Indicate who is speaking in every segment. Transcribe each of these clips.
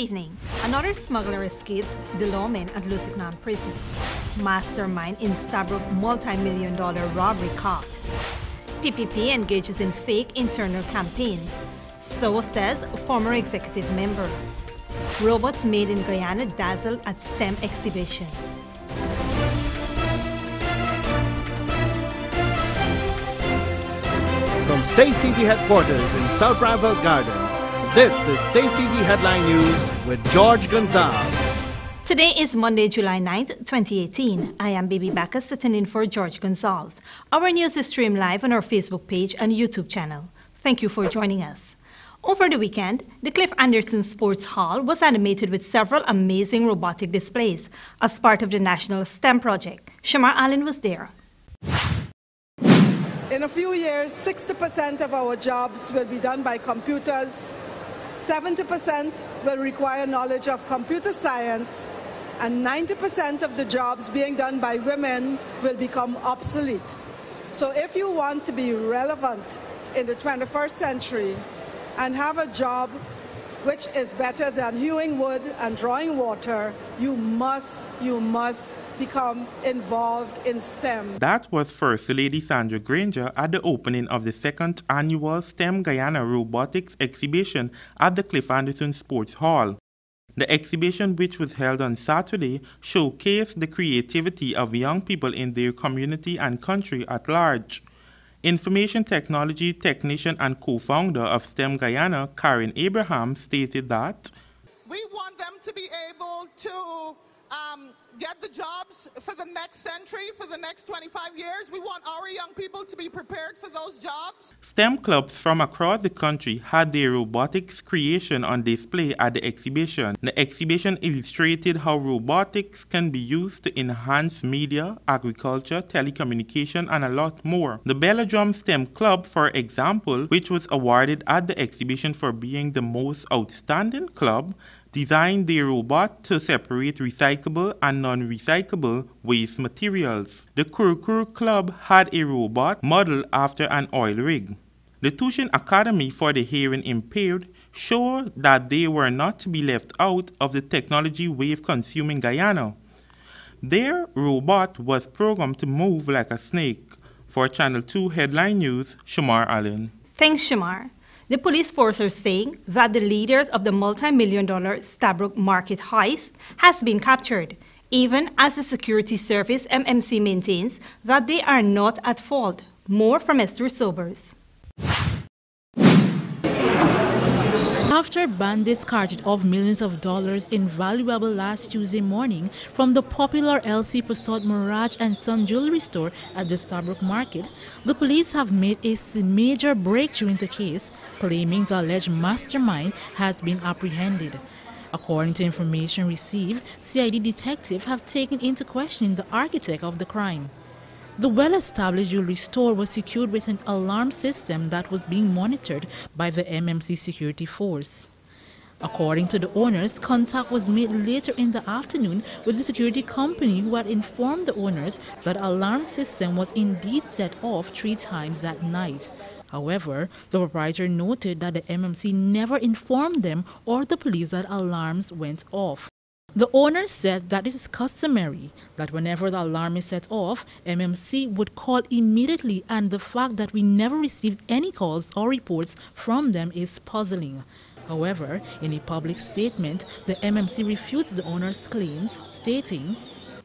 Speaker 1: evening, another smuggler escapes the lawmen at Lusignan prison. Mastermind in Stabroek multi-million-dollar robbery caught. PPP engages in fake internal campaign. So says former executive member. Robots made in Guyana dazzle at STEM exhibition.
Speaker 2: From Safe TV headquarters in South Bramwell Gardens, this is Safe TV Headline News with George Gonzalez.
Speaker 1: Today is Monday, July 9th, 2018. I am Baby Bacchus sitting in for George Gonzalez. Our news is streamed live on our Facebook page and YouTube channel. Thank you for joining us. Over the weekend, the Cliff Anderson Sports Hall was animated with several amazing robotic displays as part of the National STEM project. Shamar Allen was there.
Speaker 3: In a few years, 60% of our jobs will be done by computers, 70% will require knowledge of computer science, and 90% of the jobs being done by women will become obsolete. So if you want to be relevant in the 21st century and have a job which is better than hewing wood and drawing water, you must become involved in STEM.
Speaker 4: That was First Lady Sandra Granger at the opening of the second annual STEM Guyana Robotics exhibition at the Cliff Anderson Sports Hall. The exhibition, which was held on Saturday, showcased the creativity of young people in their community and country at large. Information technology technician and co-founder of STEM Guyana, Karen Abraham, stated that
Speaker 5: we want them to be able to get the jobs for the next century, for the next 25 years. We want our young people to be prepared for those jobs.
Speaker 4: STEM clubs from across the country had their robotics creation on display at the exhibition. The exhibition illustrated how robotics can be used to enhance media, agriculture, telecommunication, and a lot more. The Belladrum STEM Club, for example, which was awarded at the exhibition for being the most outstanding club, designed their robot to separate recyclable and non-recyclable waste materials. The Kurkuru Club had a robot modeled after an oil rig. The Tushin Academy for the Hearing Impaired showed that they were not to be left out of the technology wave consuming Guyana. Their robot was programmed to move like a snake. For Channel 2 Headline News, Shamar Allen.
Speaker 1: Thanks, Shamar. The police force are saying that the leaders of the multi-million-dollar Stabroek market heist has been captured, even as the security service MMC maintains that they are not at fault. More from Esther Sobers.
Speaker 6: After bandits carted off millions of dollars in valuable last Tuesday morning from the popular LC Passot Mirage and Son jewelry store at the Stabroek Market, the police have made a major breakthrough in the case, claiming the alleged mastermind has been apprehended. According to information received, CID detectives have taken into question the architect of the crime. The well-established jewelry store was secured with an alarm system that was being monitored by the MMC security force. According to the owners, contact was made later in the afternoon with the security company, who had informed the owners that the alarm system was indeed set off 3 times that night. However, the proprietor noted that the MMC never informed them or the police that alarms went off. The owner said that it is customary that whenever the alarm is set off, MMC would call immediately, and the fact that we never received any calls or reports from them is puzzling. However, in a public statement, the MMC refutes the owner's claims, stating,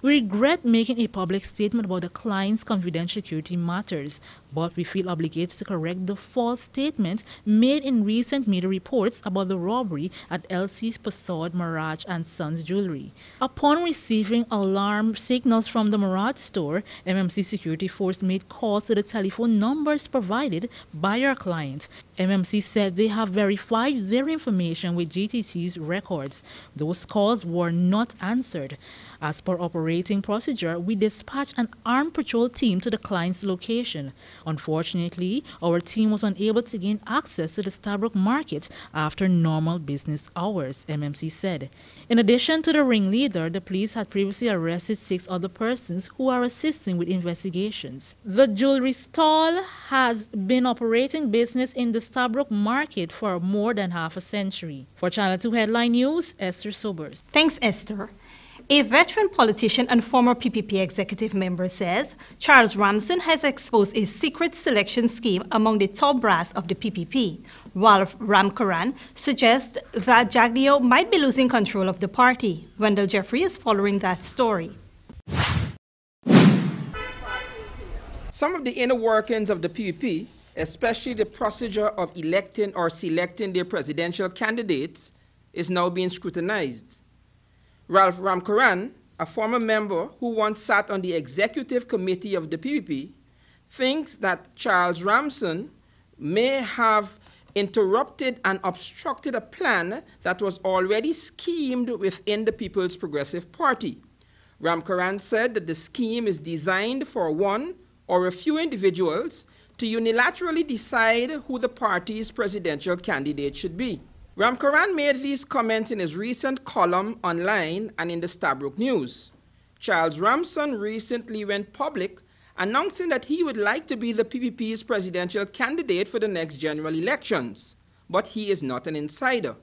Speaker 6: "We regret making a public statement about the client's confidential security matters, but we feel obligated to correct the false statement made in recent media reports about the robbery at LC's Passot, Mirage and Sons Jewelry." Upon receiving alarm signals from the Mirage store, MMC security force made calls to the telephone numbers provided by our client. MMC said they have verified their information with GTC's records. Those calls were not answered. As per Operation operating procedure, we dispatched an armed patrol team to the client's location. Unfortunately, our team was unable to gain access to the Stabroek Market after normal business hours, MMC said. In addition to the ringleader, the police had previously arrested 6 other persons who are assisting with investigations. The jewelry stall has been operating business in the Stabroek Market for more than half a century. For Channel 2 Headline News, Esther Sobers.
Speaker 1: Thanks, Esther. A veteran politician and former PPP executive member says Charles Ramson has exposed a secret selection scheme among the top brass of the PPP, while Ramkaran suggests that Jagdeo might be losing control of the party. Wendell Jeffrey is following that story.
Speaker 7: Some of the inner workings of the PPP, especially the procedure of electing or selecting their presidential candidates, is now being scrutinized. Ralph Ramkaran, a former member who once sat on the executive committee of the PPP, thinks that Charles Ramson may have interrupted and obstructed a plan that was already schemed within the People's Progressive Party. Ramkaran said that the scheme is designed for one or a few individuals to unilaterally decide who the party's presidential candidate should be. Ramkaran made these comments in his recent column online and in the Stabroek News. Charles Ramson recently went public announcing that he would like to be the PPP's presidential candidate for the next general elections, but he is not an insider.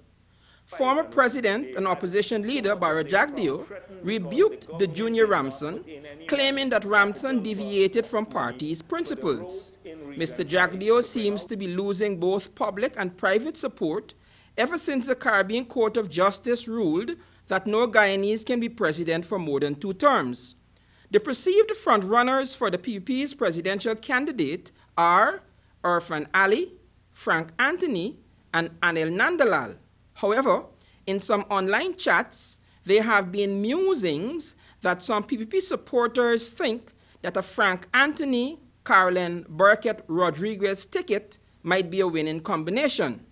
Speaker 7: Former President and opposition leader Barra Jagdeo rebuked the junior Ramson, claiming that Ramson deviated from party's principles. Mr. Jagdeo seems to be losing both public and private support ever since the Caribbean Court of Justice ruled that no Guyanese can be president for more than 2 terms. The perceived frontrunners for the PPP's presidential candidate are Irfan Ali, Frank Anthony, and Anil Nandalal. However, in some online chats, there have been musings that some PPP supporters think that a Frank Anthony, Caroline Burkett Rodriguez ticket might be a winning combination.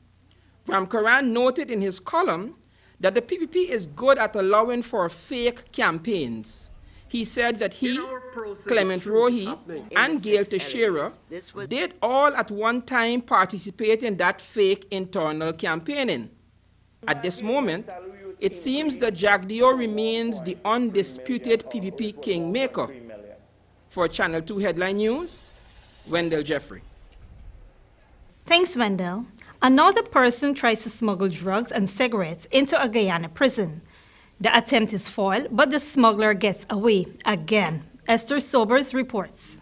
Speaker 7: Ramkaran noted in his column that the PPP is good at allowing for fake campaigns. He said that he, Clement Rohi, and Gail Teixeira did all at one time participate in that fake internal campaigning. At this moment, it seems that Jagdeo remains the undisputed PPP kingmaker. For Channel 2 Headline News, Wendell Jeffrey.
Speaker 1: Thanks, Wendell. Another person tries to smuggle drugs and cigarettes into a Guyana prison. The attempt is foiled, but the smuggler gets away again. Esther Sobers reports.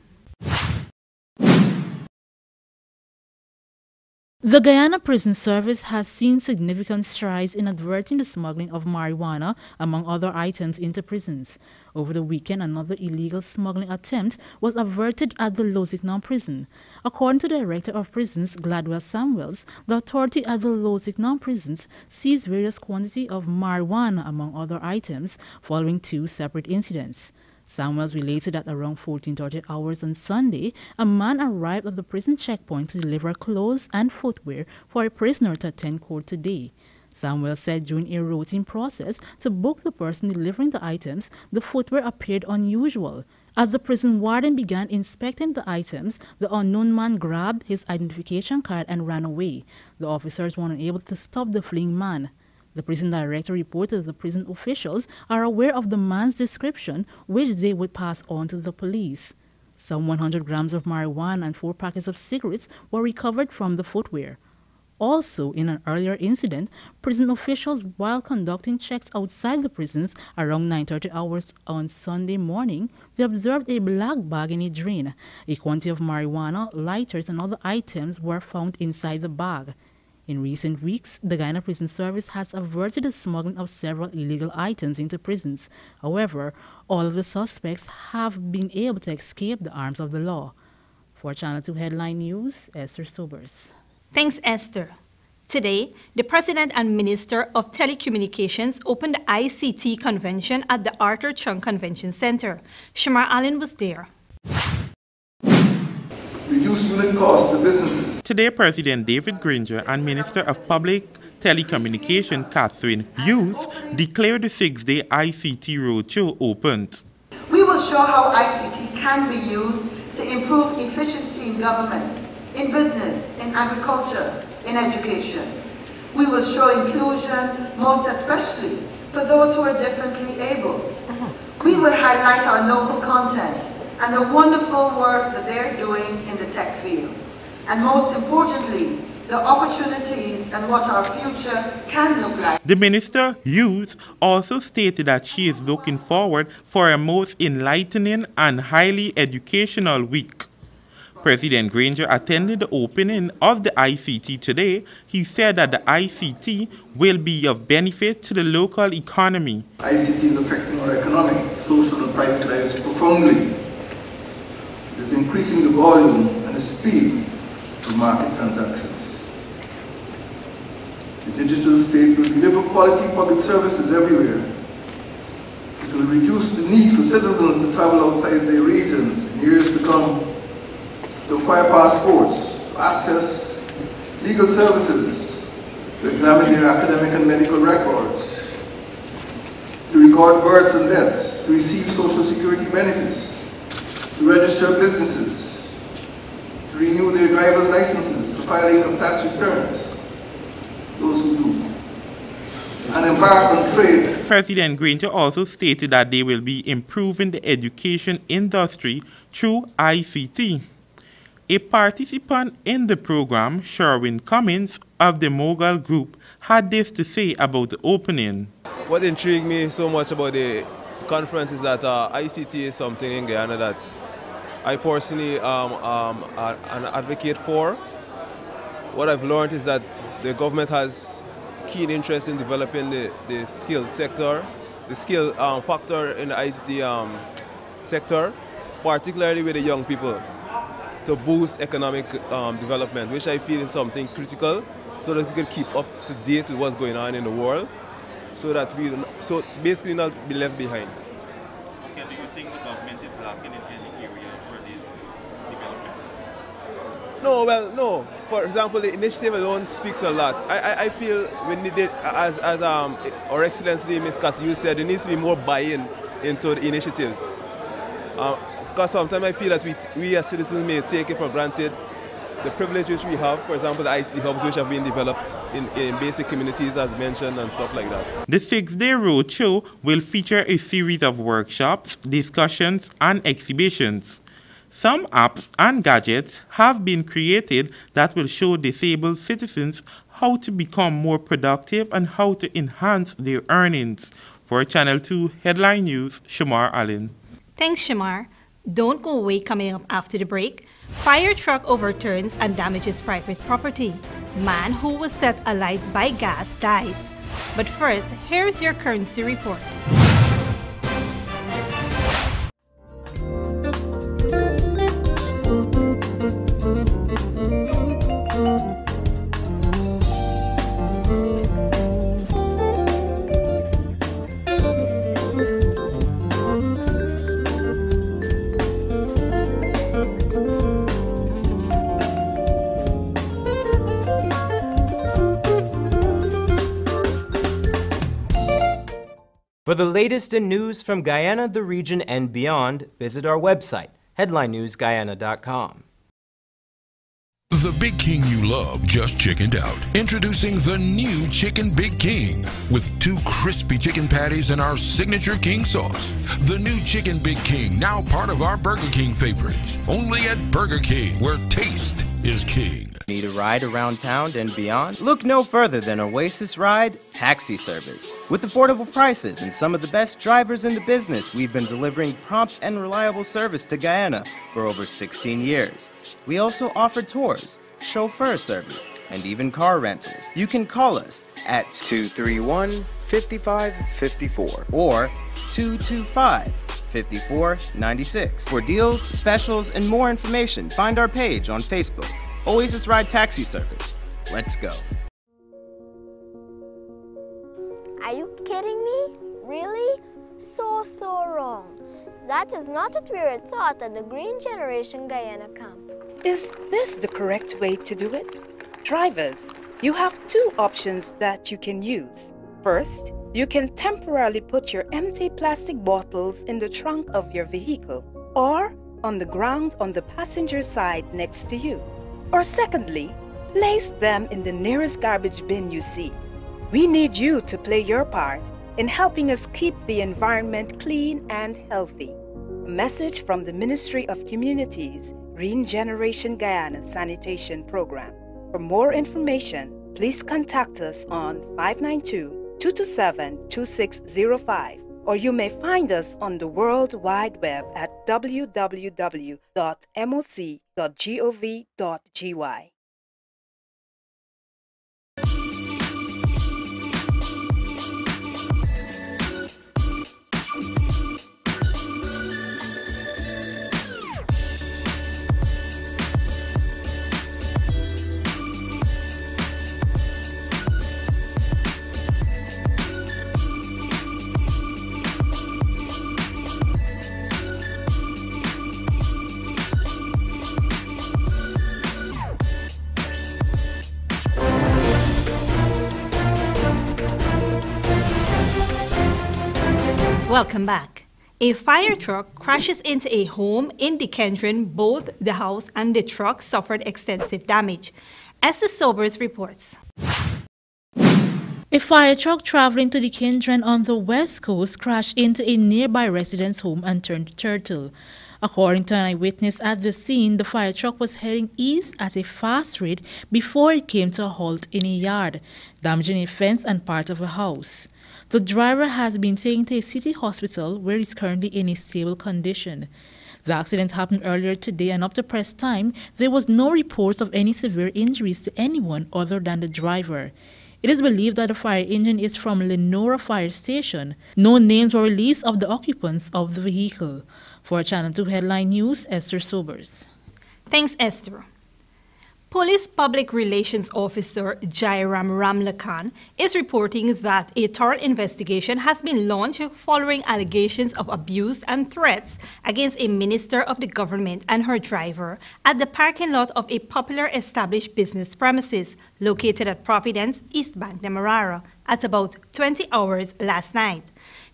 Speaker 6: The Guyana Prison Service has seen significant strides in averting the smuggling of marijuana, among other items, into prisons. Over the weekend, another illegal smuggling attempt was averted at the Lozignan prison. According to the Director of Prisons, Gladwell Samuels, the authority at the Lozignan prisons seized various quantities of marijuana, among other items, following 2 separate incidents. Samuels related that around 14:30 hours on Sunday, a man arrived at the prison checkpoint to deliver clothes and footwear for a prisoner to attend court today. Samuel said during a routine process to book the person delivering the items, the footwear appeared unusual. As the prison warden began inspecting the items, the unknown man grabbed his identification card and ran away. The officers were unable to stop the fleeing man. The prison director reported that the prison officials are aware of the man's description, which they would pass on to the police. Some 100 grams of marijuana and 4 packets of cigarettes were recovered from the footwear. Also, in an earlier incident, prison officials, while conducting checks outside the prisons around 9:30 hours on Sunday morning, they observed a black bag in a drain. A quantity of marijuana, lighters, and other items were found inside the bag. In recent weeks, the Guyana Prison Service has averted the smuggling of several illegal items into prisons. However, all of the suspects have been able to escape the arms of the law. For Channel 2 Headline News, Esther Sobers.
Speaker 1: Thanks, Esther. Today, the President and Minister of Telecommunications opened the ICT convention at the Arthur Chung Convention Center. Shamar Allen was there.
Speaker 8: Reduce unit costs to businesses.
Speaker 4: Today, President David Granger and Minister of Public Telecommunication Catherine Hughes declared the 6-day ICT roadshow opened.
Speaker 9: will show how ICT can be used to improve efficiency in government, in business, in agriculture, in education. We will show inclusion, most especially for those who are differently abled. We will highlight our local content and the wonderful work that they're doing in the tech field. And most importantly, the opportunities and what our future can look like.
Speaker 4: The Minister Youth also stated that she is looking forward for a most enlightening and highly educational week. President Granger attended the opening of the ICT today. He said that the ICT will be of benefit to the local economy.
Speaker 8: ICT is affecting our economic, social and private lives profoundly. It is increasing the volume and the speed of market transactions. The digital state will deliver quality public services everywhere. It will reduce the need for citizens to travel outside their regions in years to come, to acquire passports, to access legal services, to examine their academic and medical records, to record births and deaths, to receive social security benefits, to register businesses, to renew their driver's licenses, to file income tax returns, those who do, and embark on trade.
Speaker 4: President Granger also stated that they will be improving the education industry through ICT. A participant in the program, Sherwin Cummins of the Mogul Group, had this to say about the opening.
Speaker 10: What intrigued me so much about the conference is that ICT is something in Guyana that I personally an advocate for. What I've learned is that the government has keen interest in developing the skill sector, the skill factor in the ICT sector, particularly with the young people, to boost economic development, which I feel is something critical, so that we can keep up to date with what's going on in the world, so that we basically not be left behind.
Speaker 4: Okay, do you think the government is lacking in any area for this development?
Speaker 10: No, well, no. For example, the initiative alone speaks a lot. I feel we need it, as Our Excellency Ms. Katiyu said, there needs to be more buy-in into the initiatives. Because sometimes I feel that we as citizens may take it for granted, the privilege which we have, for example, the ICT hubs which have been developed in basic communities as mentioned and stuff like that.
Speaker 4: The 6-day roadshow will feature a series of workshops, discussions, and exhibitions. Some apps and gadgets have been created that will show disabled citizens how to become more productive and how to enhance their earnings. For Channel 2 Headline News, Shamar Allen.
Speaker 1: Thanks, Shamar. Don't go away. Coming up after the break, fire truck overturns and damages private property. Man who was set alight by gas dies. But first, here's your currency report.
Speaker 11: For the latest in news from Guyana, the region, and beyond, visit our website, headlinenewsguyana.com.
Speaker 12: The Big King you love just chickened out. Introducing the new Chicken Big King with 2 crispy chicken patties and our signature King sauce. The new Chicken Big King, now part of our Burger King favorites. Only at Burger King, where taste is king.
Speaker 11: Need a ride around town and beyond? Look no further than Oasis Ride Taxi Service. With affordable prices and some of the best drivers in the business, we've been delivering prompt and reliable service to Guyana for over 16 years. We also offer tours, chauffeur service, and even car rentals. You can call us at 231-5554 or 225-5496. For deals, specials, and more information, find our page on Facebook. Oasis Ride Taxi Service. Let's go.
Speaker 13: Are you kidding me? Really? So wrong. That is not what we were taught at the Green Generation Guyana camp.
Speaker 14: Is this the correct way to do it? Drivers, you have 2 options that you can use. First, You can temporarily put your empty plastic bottles in the trunk of your vehicle or on the ground on the passenger side next to you. Or secondly, place them in the nearest garbage bin you see. We need you to play your part in helping us keep the environment clean and healthy. A message from the Ministry of Communities, Green Generation Guyana Sanitation Program. For more information, please contact us on 592-227-2605, or you may find us on the World Wide Web at www.moc.gov.gy.
Speaker 1: Welcome back. A fire truck crashes into a home in Dekendron. Both the house and the truck suffered extensive damage. Esther Sobers reports.
Speaker 6: A fire truck traveling to Dekendron on the west coast crashed into a nearby resident's home and turned turtle. According to an eyewitness at the scene, the fire truck was heading east at a fast rate before it came to a halt in a yard, damaging a fence and part of a house. The driver has been taken to a city hospital where he is currently in a stable condition. The accident happened earlier today, and up to press time, there was no reports of any severe injuries to anyone other than the driver. It is believed that the fire engine is from Lenora Fire Station. No names were released of the occupants of the vehicle. For Channel 2 Headline News, Esther Sobers.
Speaker 1: Thanks, Esther. Police Public Relations Officer Jairam Ramlakan is reporting that a thorough investigation has been launched following allegations of abuse and threats against a minister of the government and her driver at the parking lot of a popular established business premises located at Providence, East Bank, Demerara, at about 20 hours last night.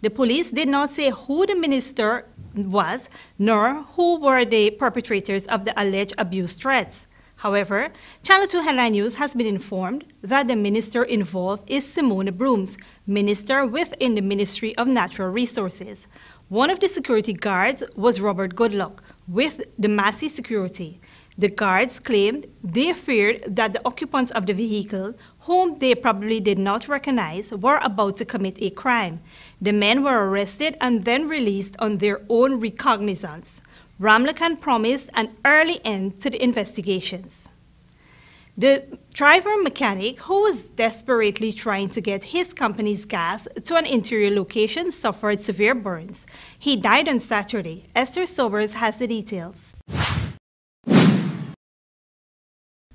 Speaker 1: The police did not say who the minister was, nor who were the perpetrators of the alleged abuse threats. However, Channel 2 Headline News has been informed that the minister involved is Simone Brooms, minister within the Ministry of Natural Resources. One of the security guards was Robert Goodluck with the Massey Security. The guards claimed they feared that the occupants of the vehicle, whom they probably did not recognize, were about to commit a crime. The men were arrested and then released on their own recognizance. Ramlakan promised an early end to the investigations. The driver mechanic, who was desperately trying to get his company's gas to an interior location, suffered severe burns. He died on Saturday. Esther Sobers has the details.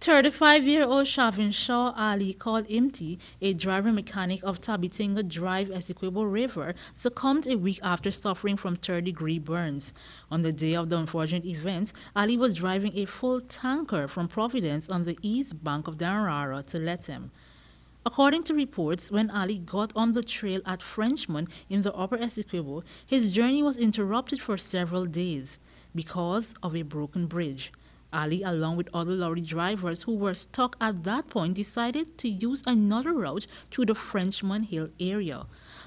Speaker 6: 35-year-old Shavin Shaw Ali called Imti, a driver mechanic of Tabitinga Drive, Essequibo River, succumbed a week after suffering from third-degree burns. On the day of the unfortunate event, Ali was driving a full tanker from Providence on the east bank of Demerara to Lethem. According to reports, when Ali got on the trail at Frenchman in the upper Essequibo, his journey was interrupted for several days because of a broken bridge. Ali, along with other lorry drivers who were stuck at that point, decided to use another route through the Frenchman Hill area.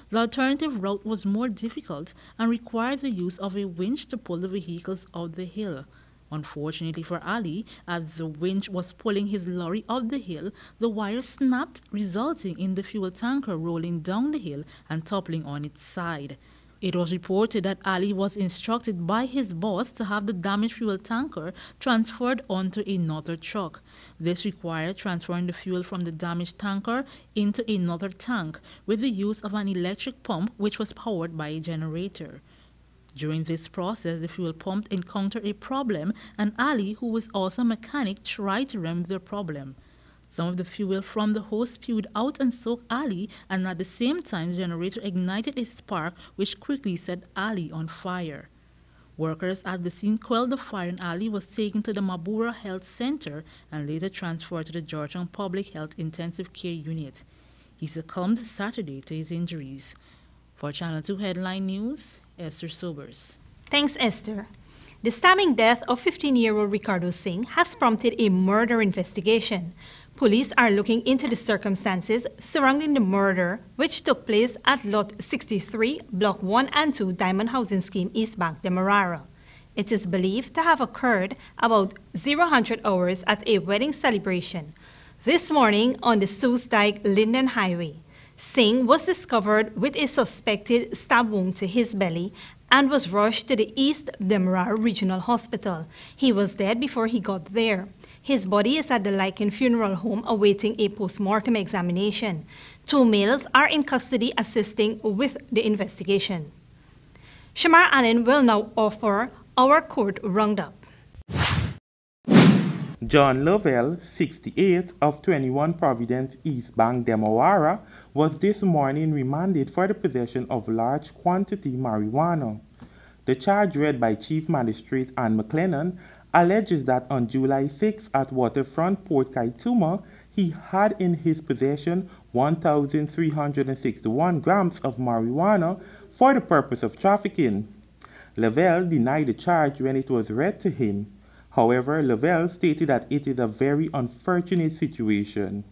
Speaker 6: The alternative route was more difficult and required the use of a winch to pull the vehicles up the hill. Unfortunately for Ali, as the winch was pulling his lorry up the hill, the wire snapped, resulting in the fuel tanker rolling down the hill and toppling on its side. It was reported that Ali was instructed by his boss to have the damaged fuel tanker transferred onto another truck. This required transferring the fuel from the damaged tanker into another tank with the use of an electric pump which was powered by a generator. During this process, the fuel pump encountered a problem, and Ali, who was also a mechanic, tried to remedy the problem. Some of the fuel from the hose spewed out and soaked Ali, and at the same time the generator ignited a spark which quickly set Ali on fire. Workers at the scene quelled the fire, and Ali was taken to the Mabura Health Center and later transferred to the Georgetown Public Health Intensive Care Unit. He succumbed Saturday to his injuries. For Channel 2 Headline News, Esther Sobers.
Speaker 1: Thanks, Esther. The stabbing death of 15-year-old Ricardo Singh has prompted a murder investigation. Police are looking into the circumstances surrounding the murder, which took place at Lot 63, Block 1 and 2, Diamond Housing Scheme, East Bank, Demerara. It is believed to have occurred about 0000 hours at a wedding celebration. This morning on the Soesdijk-Linden Highway, Singh was discovered with a suspected stab wound to his belly and was rushed to the East Demerara Regional Hospital. He was dead before he got there. His body is at the Lycan Funeral Home awaiting a post-mortem examination. 2 males are in custody assisting with the investigation. Shamar Allen will now offer our court roundup.
Speaker 4: John Lovell, 68, of 21 Providence East Bank, Demerara, was this morning remanded for the possession of large quantity marijuana. The charge read by Chief Magistrate Ann McLennan alleges that on July 6 at Waterfront Port Kaituma, he had in his possession 1,361 grams of marijuana for the purpose of trafficking. Lovell denied the charge when it was read to him. However, Lovell stated that it is a very unfortunate situation.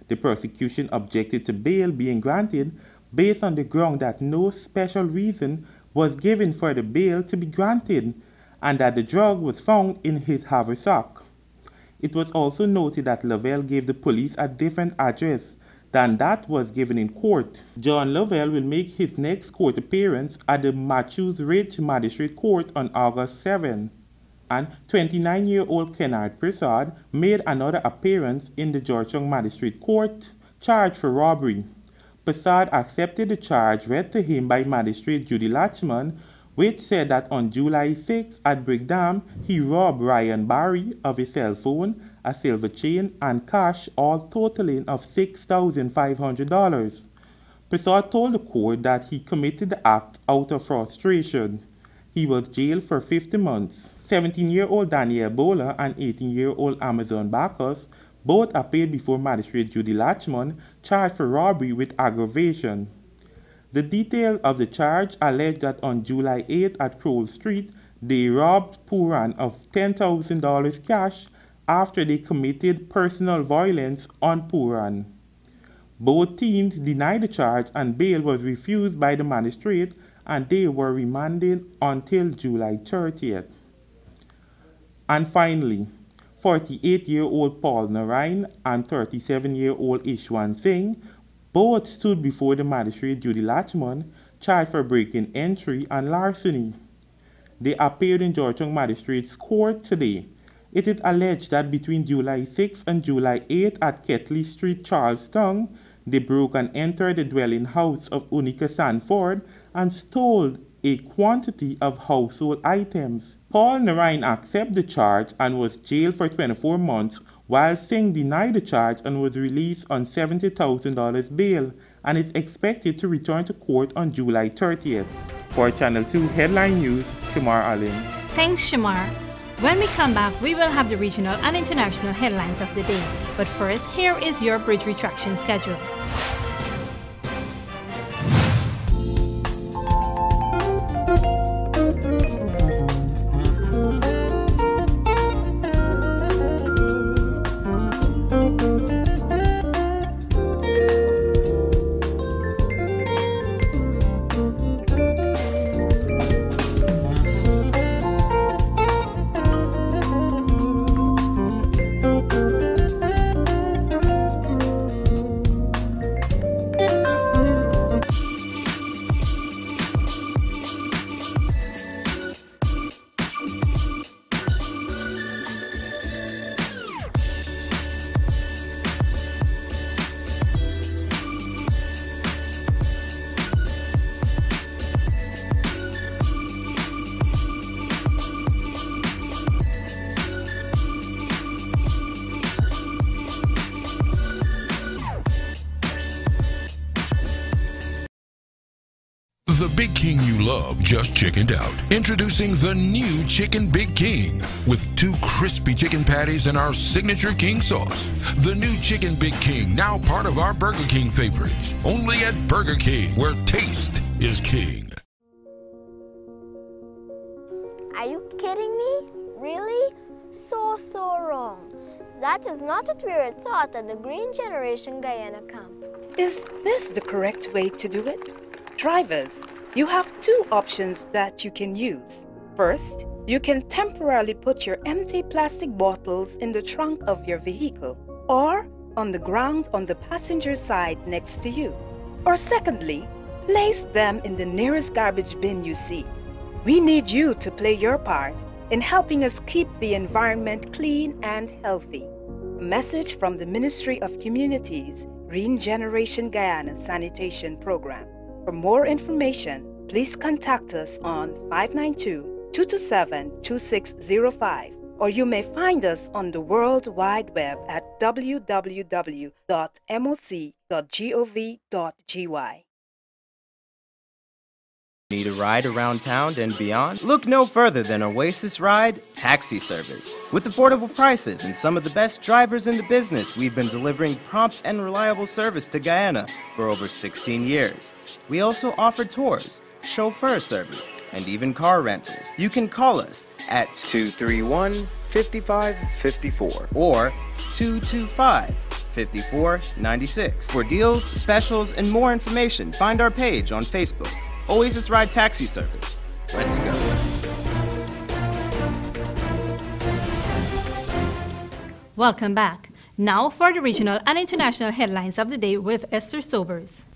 Speaker 4: The prosecution objected to bail being granted based on the ground that no special reason was given for the bail to be granted and that the drug was found in his haversack. It was also noted that Lovell gave the police a different address than that was given in court. John Lovell will make his next court appearance at the Matthews Ridge Magistrate Court on August 7. And 29-year-old Kennard Prasad made another appearance in the Georgetown Magistrate Court, charged for robbery. Prasad accepted the charge read to him by Magistrate Judy Latchman, which said that on July 6 at Brickdam, he robbed Ryan Barry of a cell phone, a silver chain, and cash, all totaling of $6,500. Prasad told the court that he committed the act out of frustration. He was jailed for 50 months. 17-year-old Danielle Bowler and 18-year-old Amazon Bacchus both appeared before Magistrate Judy Latchman, charged for robbery with aggravation. The details of the charge allege that on July 8 at Crowell Street, they robbed Puran of $10,000 cash after they committed personal violence on Puran. Both teams denied the charge and bail was refused by the magistrate, and they were remanded until July 30th. And finally, 48-year-old Paul Narain and 37-year-old Ishwan Singh both stood before the magistrate Judy Latchman, charged for breaking entry and larceny. They appeared in Georgetown Magistrates Court today. It is alleged that between July 6 and July 8 at Ketley Street, Charlestown, they broke and entered the dwelling house of Unica Sanford and stole a quantity of household items. Paul Narain accepted the charge and was jailed for 24 months, while Singh denied the charge and was released on $70,000 bail and is expected to return to court on July 30th. For Channel 2 Headline News, Shamar Allen.
Speaker 1: Thanks, Shamar. When we come back, we will have the regional and international headlines of the day. But first, here is your bridge retraction schedule.
Speaker 12: The Big King you love just chickened out. Introducing the new Chicken Big King with 2 crispy chicken patties and our signature king sauce. The new Chicken Big King, now part of our Burger King favorites. Only at Burger King, where taste is king.
Speaker 13: Are you kidding me? Really? So wrong. That is not what we were taught at the Green Generation Guyana camp.
Speaker 14: Is this the correct way to do it? Drivers, you have 2 options that you can use. First, you can temporarily put your empty plastic bottles in the trunk of your vehicle or on the ground on the passenger side next to you. Or secondly, place them in the nearest garbage bin you see. We need you to play your part in helping us keep the environment clean and healthy. A message from the Ministry of Communities, Green Generation Guyana Sanitation Program. For more information, please contact us on 592-227-2605, or you may find us on the World Wide Web at www.moc.gov.gy.
Speaker 11: Need a ride around town and beyond? Look no further than Oasis Ride Taxi Service. With affordable prices and some of the best drivers in the business, we've been delivering prompt and reliable service to Guyana for over 16 years. We also offer tours, chauffeur service, and even car rentals. You can call us at 231-5554 or 225-5496. For deals, specials, and more information, find our page on Facebook. Oasis Ride Taxi Service. Let's go.
Speaker 1: Welcome back. Now for the regional and international headlines of the day with Esther Sobers.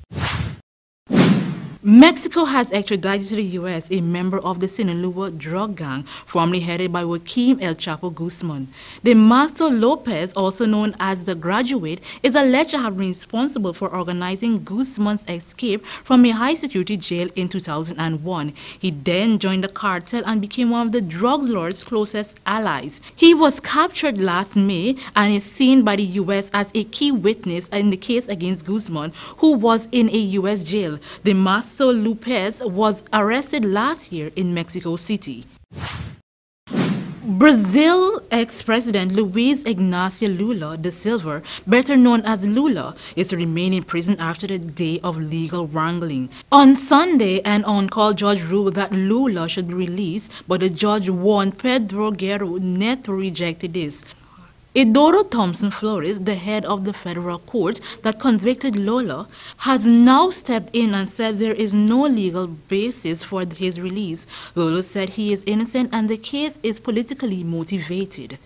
Speaker 6: Mexico has extradited to the U.S. a member of the Sinaloa drug gang, formerly headed by Joaquim El Chapo Guzman. The Master Lopez, also known as the Graduate, is alleged to have been responsible for organizing Guzman's escape from a high-security jail in 2001. He then joined the cartel and became one of the drug lord's closest allies. He was captured last May and is seen by the U.S. as a key witness in the case against Guzman, who was in a U.S. jail. The Master Lopez was arrested last year in Mexico City. Brazil ex-president Luiz Inácio Lula da Silva, better known as Lula, is to remain in prison after the day of legal wrangling. On Sunday, an on-call judge ruled that Lula should be released, but the judge warned Pedro Guerrero not to reject this. Eudoro Thompson Flores, the head of the federal court that convicted Lula, has now stepped in and said there is no legal basis for his release. Lula said he is innocent and the case is politically motivated.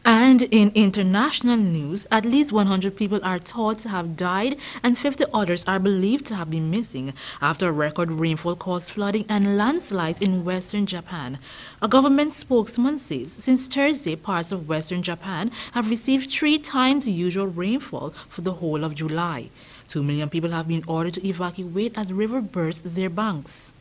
Speaker 6: And in international news, at least 100 people are thought to have died and 50 others are believed to have been missing after record rainfall caused flooding and landslides in western Japan. A government spokesman says since Thursday, parts of western Japan have received 3 times the usual rainfall for the whole of July. 2 million people have been ordered to evacuate as river burst their banks.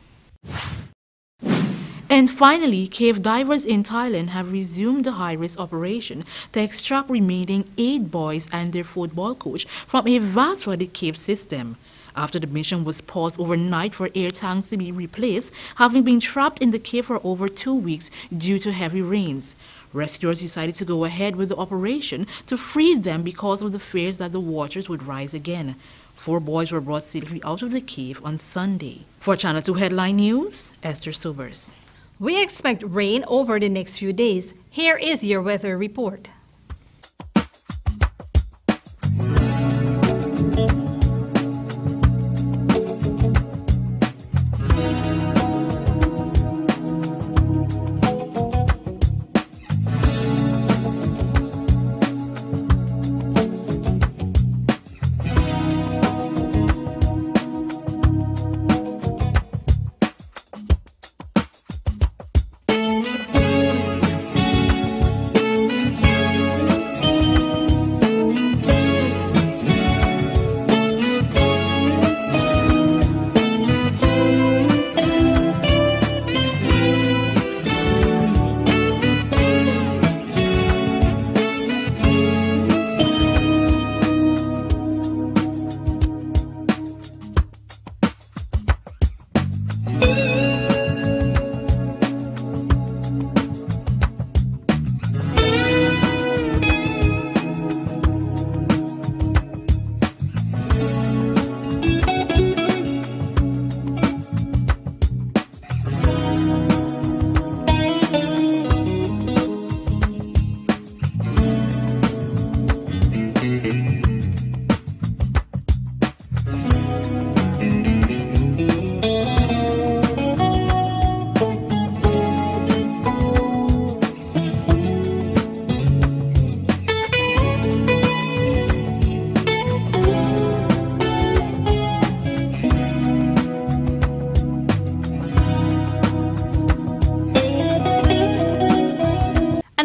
Speaker 6: And finally, cave divers in Thailand have resumed the high-risk operation to extract remaining 8 boys and their football coach from a vast flooded cave system. After the mission was paused overnight for air tanks to be replaced, having been trapped in the cave for over 2 weeks due to heavy rains. Rescuers decided to go ahead with the operation to free them because of the fears that the waters would rise again. 4 boys were brought safely out of the cave on Sunday. For Channel 2 Headline News, Esther Sobers.
Speaker 1: We expect rain over the next few days. Here is your weather report.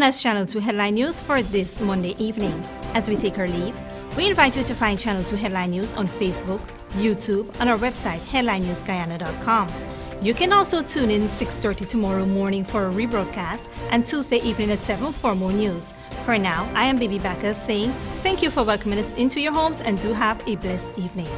Speaker 1: and as Channel 2 Headline News for this Monday evening. As we take our leave, we invite you to find Channel 2 Headline News on Facebook, YouTube, and our website, headlinenewsguyana.com. You can also tune in 6:30 tomorrow morning for a rebroadcast and Tuesday evening at 7 for more news. For now, I am Baby Bacchus saying thank you for welcoming us into your homes and do have a blessed evening.